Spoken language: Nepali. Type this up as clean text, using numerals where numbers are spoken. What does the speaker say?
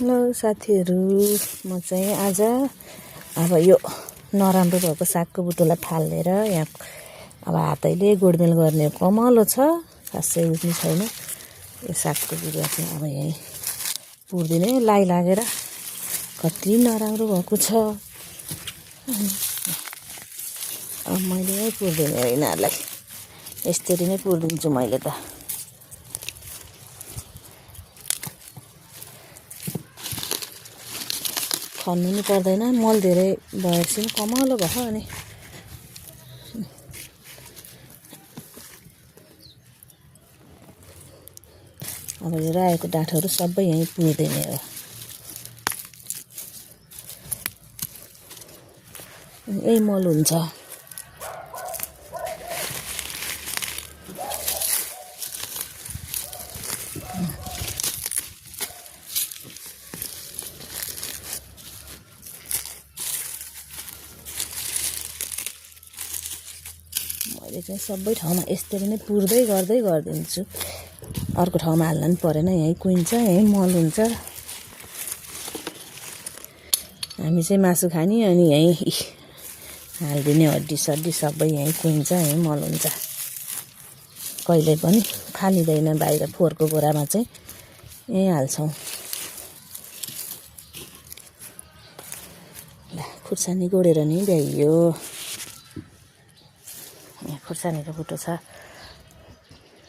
हेलो साथीहरू, म चाहिँ आज अब यो नराम्रो भएको सागको बुटोलाई फालेर यहाँ अब हातैले गोडमेल गर्ने कमलो छ, खासै उठ्ने छैन। यो सागको बिरुवा चाहिँ अब यहीँ पुर्दिने लाई लागेर कति नराम्रो भएको छ। अब मैले यहीँ पुर्दिने हो, यिनीहरूलाई यसरी नै पुर्दिन्छु मैले त। खन्नु नि पर्दैन, मल धेरै भएपछि कमलो भयो। अनि अब यो रायोको डाँठहरू सबै यहीँ पुर्दिने हो। यही मल हुन्छ। मैले चाहिँ सबै ठाउँमा यसरी नै पुर्दै गर्दै गरिदिन्छु। अर्को ठाउँमा हाल्न पनि परेन, यहीँ कुहिन्छ, यहीँ मल हुन्छ। हामी चाहिँ मासु खाने, अनि यहीँ हालिदिने हड्डी सड्डी सबै यहीँ कुहिन्छ, यहीँ मल हुन्छ। कहिले पनि फालिँदैन, बाहिर फोहोरको बोरामा चाहिँ यहीँ हाल्छौँ। खुर्सानी गोडेर नि भ्याइयो। यहाँ खुर्सानीको बुटो छ।